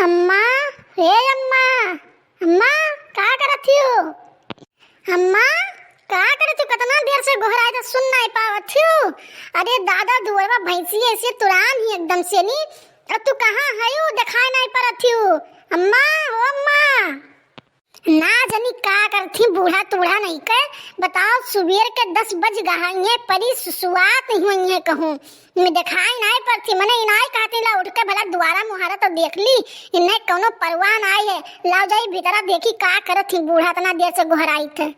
अम्मा, हे अम्मा, अम्मा का करत हो? अम्मा का करत हो? कितना देर से गोहराए तो सुन नहीं पावत हो। अरे दादा दुआवा भैंसी ऐसे तुरान ही एकदम से नी। अब तू कहाँ है? दिखाई नहीं पड़त हो। अम्मा, ओ अम्मा, ना जानी का करती बूढ़ा तूढ़ा नहीं कर। बताओ सुबेर के 10 बज गए परी सुसुआत नहीं हुई है कहूँ मैं दिखाई नहीं पड़ती। मने इनाई कहती ला उठ के भला द्वारा मुहारा तो देख ली इन्हें कोनो परवान आई है। लाओ जाई भीतरा देखी का करत थी बूढ़ा इतना देर से गोहराई थे।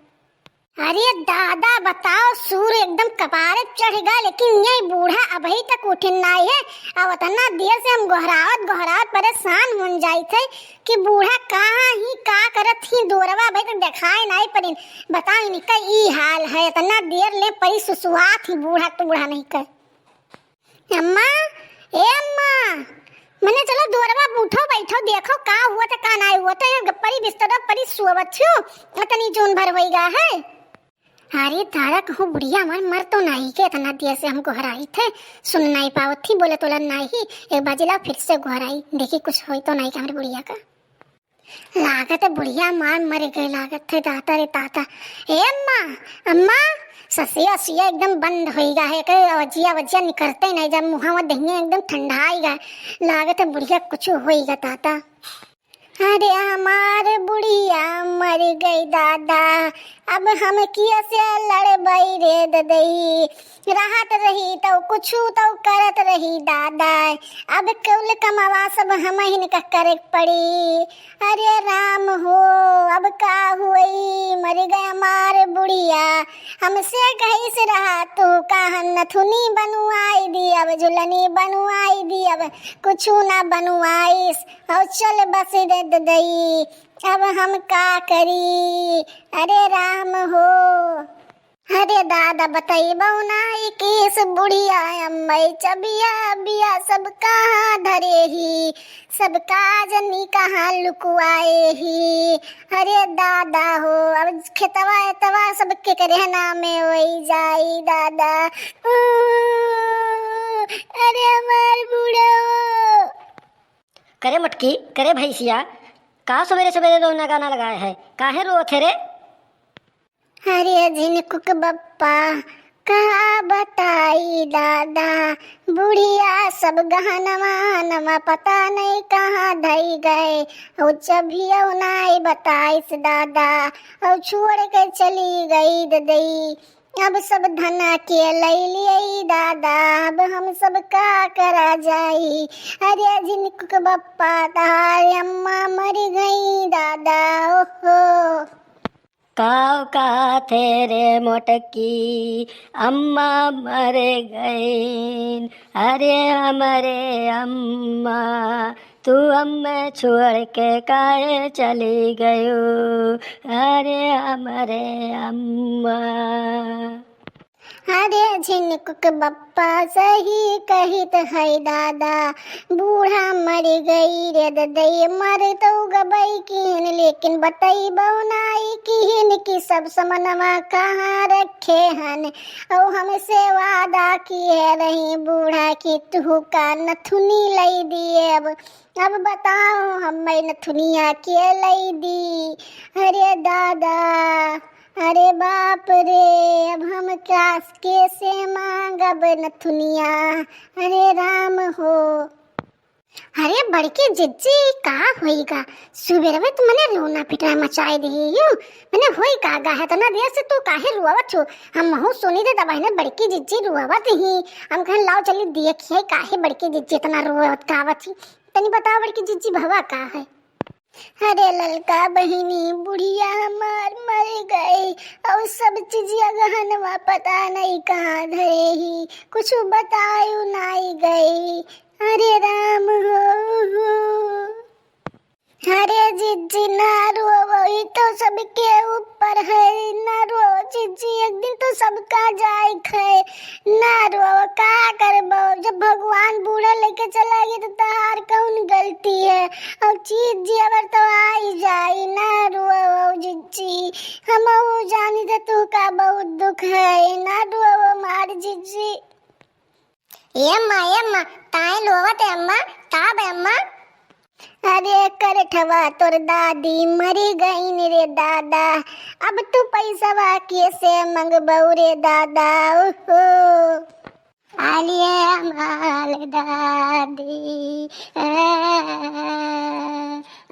अरे दादा बताओ सूर्य एकदम कपारे चढ़ गया लेकिन ये बूढ़ा अभी तक उठन नहीं है। अब इतना देर से हम गोहरावत गोहरावत परेशान हो जाई थे कि बूढ़ा कहाँ ही का करत ही दोरवा भाई तो दिखाई नहीं पड़ी। बताओ इनका ई हाल है इतना देर ले परी सुसुआत ही बूढ़ा तूढ़ा नहीं कर। अम्मा, ए अम्मा, मैंने चलो दोरवा उठो बैठो देखो का हुआ था का नहीं हुआ था। परी बिस्तर परी सुवत छो इतनी जोन भर होइगा है। अरे तारा कहूँ बुढ़िया मर तो नहीं के इतना देर से हम गोहराई थे सुन नहीं पावत थी बोले तो नहीं। एक बाजिला फिर से गोहराई देखी कुछ हो तो नहीं हमारी बुढ़िया का। लागत है बुढ़िया मर गई लागत है दाता रे ताता। ए अम्मा, अम्मा ससिया सिया एकदम बंद होइगा है के अवजिया वजिया निकलते नहीं जब मुहावा दहिया एकदम ठंडाईगा। लागत है बुढ़िया कुछ होइगा ताता। अरे हमारे बुढ़िया मर गई दादा अब हम किया से लड़बई रे ददई। राहत रही तो कुछ तो करत रही दादा अब केवल कमावा सब हम ही का करे पड़ी। अरे राम हो अब का हुई मर गए हमारे बुढ़िया हमसे कहीं से रहा तो कहा नथुनी बनवाई दी अब झुलनी बनवाई दी अब कुछ ना बनवाइस और चल बस रे ददई अब हम का करी। अरे राम हो। अरे दादा बताइबो ना किस बुढ़िया अम्मई चबिया बिया सब कहाँ धरे ही सब काजनी कहाँ लुकुआए ही। अरे दादा हो अब खेतवा एतवा सब के करे नाम में वही जाई दादा। अरे हमार बूढ़ा करे मटकी करे भैंसिया का सवेरे सवेरे रोना गाना लगाए है काहे रो थे रे? अरे झिनकुक बप्पा कहा बताई दादा बुढ़िया सब गहनवा नमा पता नहीं कहाँ धई गए और जब भी नहीं बताइस दादा और छोड़ के चली गई ददई। अब सब धना के लई लिये दादा अब हम सब का करा जाई। अरे झिनकुक बप्पा तारी अम्मा मर गई दादा। ओहो काव का थे रे मोटकी अम्मा मर गई। अरे हमारे अम्मा तू हमें छोड़ के काहे चली गयो। अरे हमारे अम्मा। अरे झिनकुक बप्पा सही कहित है दादा बूढ़ा मर गई रे ददई मर तो गबई किन लेकिन बताई बहुनाई किन की सब समनवा कहाँ रखे हन और हमसे वादा किए रही बूढ़ा की तू का नथुनी लई दिए। अब बताओ हमें नथुनिया के लई दी। अरे दादा अरे बाप रे अब हम क्या कैसे मांगब नथुनिया। अरे राम हो। अरे बड़के जिज्जी का होइगा सुबेर में तुमने रोना पिटा मचाई दी यू मैंने होई का गा है तना देर से तू काहे रुआवत छो। हम महू सुनी दे दबाई ने बड़की जिज्जी रुआवत ही हम कह लाओ चली देखिए काहे बड़की जिज्जी इतना रुआवत कावत थी तनी बताओ बड़की जिज्जी भवा का है। अरे ललका बहिनी बुढ़िया हमार मर गई और सब चीजिया गहनवा पता नहीं कहाँ धरे ही कुछ बतायु नहीं गई। अरे राम हो। अरे जिज्जी ना रो वही तो सबके ऊपर है ना रो जिज्जी एक दिन तो सबका जाए है ना रो का करबो जब भगवान बूढ़ा लेके चला गया तो तहार कौन गलती है और जिज्जी अगर तो आई जाई ना रो जिज्जी हम वो जानी तो तू का बहुत दुख है ना रो मार जिज्जी। ए अम्मा ताए लोवत है अम्मा ताब है अम्मा। अरे करठवा तोर दादी मरी गई रे दादा, अब तू पैसा कैसे मंगबऊ रे दादा। ओहो आलिए माल दादी,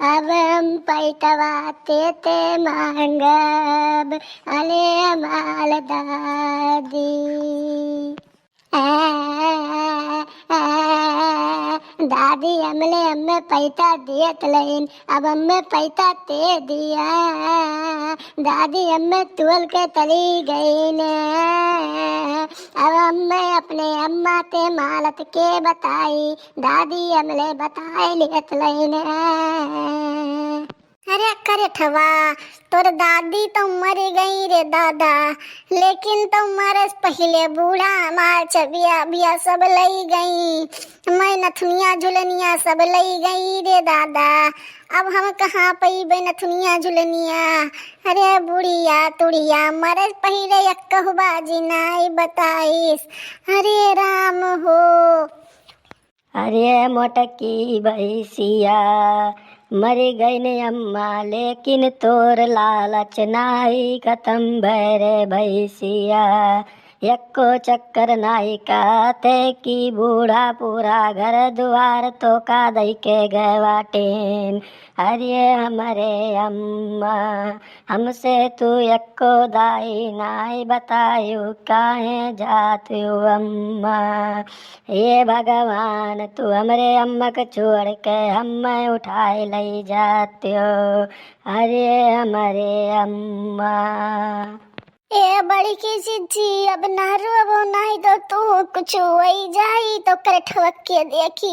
अब हम पैतवा ते मांगब, अले माल दादी। दादी हमले हमें पैसा दियत लइन, अब हमें पैसा ते दिया। दादी हमें तुल के तली गई ने, अब हमें अपने अम्मा ते मालत के बताई, दादी हमले बताए लियत लइन। अरे करठवा तोर दादी तो मर गई रे दादा, लेकिन तुम्हारे पहले बूढ़ा हमार छबिया बिया सब लई गई, मैं नथुनिया झुलनिया सब लई गई रे दादा। अब हम कहाँ पैबे नथुनिया झुलनिया। अरे बुढ़िया तुड़िया मरे पहले एक बाजी नाई बताइस। अरे राम हो। अरे मोटकी भैसिया मर गई ने अम्मा, लेकिन तोर लालच नाई खत्म भैरे भैसिया। यक्को चक्कर नाई काते की बूढ़ा पूरा घर द्वार तो का दई के गवाटेन। अरे हमारे अम्मा हमसे तू यक्को दाई नाई बतायु काहे जातु अम्मा। ये भगवान तू हमरे अम्मा के छोड़ के हमें उठाए लई जाते हो। अरे हमारे अम्मा। ए बड़ी की चिज्जी अब ना रोबो नहीं तो तू कुछ होई जाई तो कर ठवक के देखी।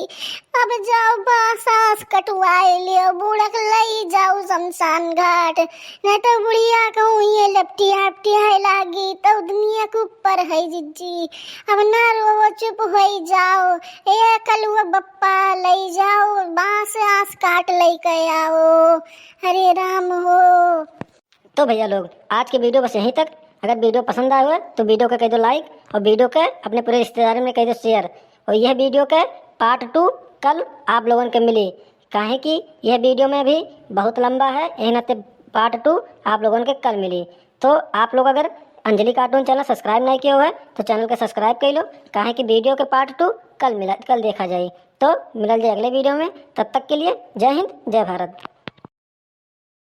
अब जाओ बासास कटवाए लियो, बूढ़क लई जाओ शमशान घाट, नहीं तो बुढ़िया कहूँ ये लपटिया लागी तो दुनिया के ऊपर है जिज्जी। अब ना रोबो चुप होई जाओ, ए कलुआ बप्पा लई जाओ, बांस आस काट लई के आओ। हरे राम हो। तो भैया लोग आज के वीडियो बस यहीं तक। अगर वीडियो पसंद आया हो तो वीडियो को कह दो लाइक, और वीडियो के अपने पूरे रिश्तेदारों में कह दो शेयर। और यह वीडियो के पार्ट 2 कल आप लोगों के मिली, काहे कि यह वीडियो में भी बहुत लंबा है, यही नाते पार्ट 2 आप लोगों के कल मिली। तो आप लोग अगर अंजलि कार्टून चैनल सब्सक्राइब नहीं किया हुआ है तो चैनल को सब्सक्राइब कर लो, काहे कि वीडियो के पार्ट 2 कल देखा जाए। तो मिलल जाए अगले वीडियो में, तब तक के लिए जय हिंद जय भारत।